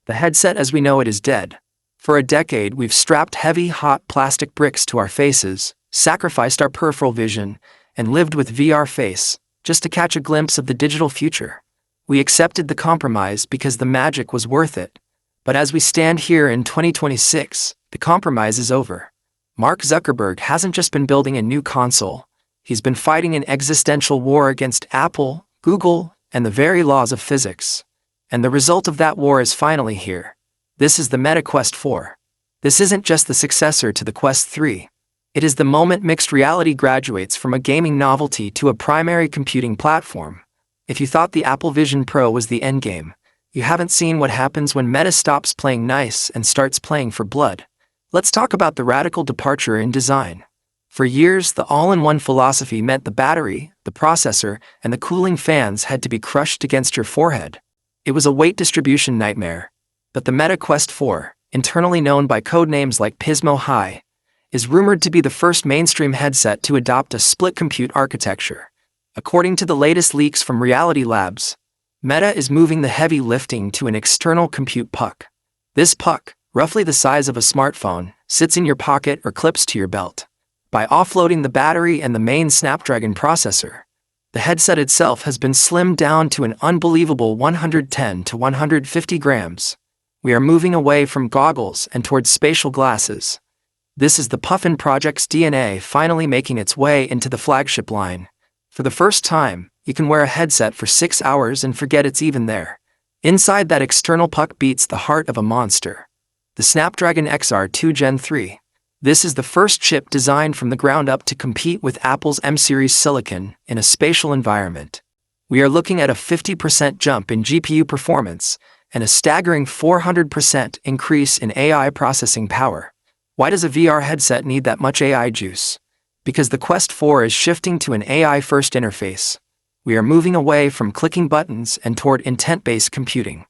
The headset as we know it is dead. For a decade, we've strapped heavy, hot plastic bricks to our faces, sacrificed our peripheral vision, and lived with VR face, just to catch a glimpse of the digital future. We accepted the compromise because the magic was worth it. But as we stand here in 2026, the compromise is over. Mark Zuckerberg hasn't just been building a new console. He's been fighting an existential war against Apple, Google, and the very laws of physics. And the result of that war is finally here. This is the Meta Quest 4. This isn't just the successor to the Quest 3. It is the moment mixed reality graduates from a gaming novelty to a primary computing platform. If you thought the Apple Vision Pro was the endgame, you haven't seen what happens when Meta stops playing nice and starts playing for blood. Let's talk about the radical departure in design. For years, the all-in-one philosophy meant the battery, the processor, and the cooling fans had to be crushed against your forehead. It was a weight distribution nightmare. But the Meta Quest 4, internally known by code names like Pismo High, is rumored to be the first mainstream headset to adopt a split compute architecture. According to the latest leaks from Reality Labs, Meta is moving the heavy lifting to an external compute puck. This puck, roughly the size of a smartphone, sits in your pocket or clips to your belt. By offloading the battery and the main Snapdragon processor, the headset itself has been slimmed down to an unbelievable 110 to 150 grams. We are moving away from goggles and towards spatial glasses. This is the Puffin Project's DNA finally making its way into the flagship line. For the first time, you can wear a headset for 6 hours and forget it's even there. Inside that external puck beats the heart of a monster. The Snapdragon XR2 Gen 3. This is the first chip designed from the ground up to compete with Apple's M-series silicon in a spatial environment. We are looking at a 50% jump in GPU performance and a staggering 400% increase in AI processing power. Why does a VR headset need that much AI juice? Because the Quest 4 is shifting to an AI-first interface. We are moving away from clicking buttons and toward intent-based computing.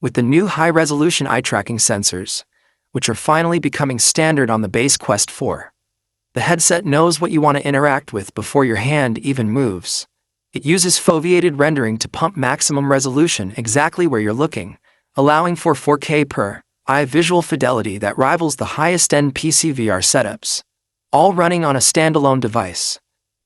With the new high-resolution eye-tracking sensors, which are finally becoming standard on the base Quest 4. The headset knows what you want to interact with before your hand even moves. It uses foveated rendering to pump maximum resolution exactly where you're looking, allowing for 4K per eye visual fidelity that rivals the highest-end PC VR setups, all running on a standalone device.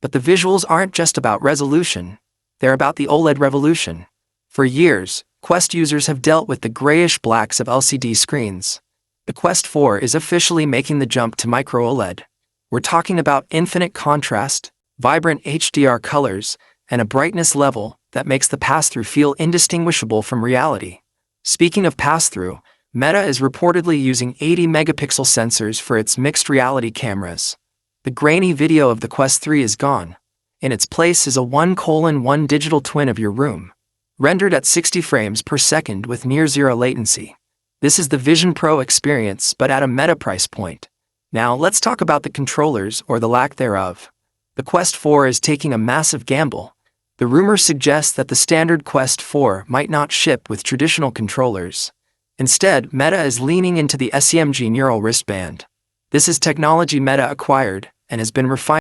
But the visuals aren't just about resolution, they're about the OLED revolution. For years, Quest users have dealt with the grayish blacks of LCD screens. The Quest 4 is officially making the jump to micro OLED. We're talking about infinite contrast, vibrant HDR colors, and a brightness level that makes the pass-through feel indistinguishable from reality. Speaking of pass-through, Meta is reportedly using 80-megapixel sensors for its mixed reality cameras. The grainy video of the Quest 3 is gone. In its place is a 1:1 digital twin of your room, rendered at 60 frames per second with near-zero latency. This is the Vision Pro experience, but at a Meta price point. Now let's talk about the controllers, or the lack thereof. The Quest 4 is taking a massive gamble. The rumors suggest that the standard Quest 4 might not ship with traditional controllers. Instead, Meta is leaning into the SEMG neural wristband. This is technology Meta acquired and has been refined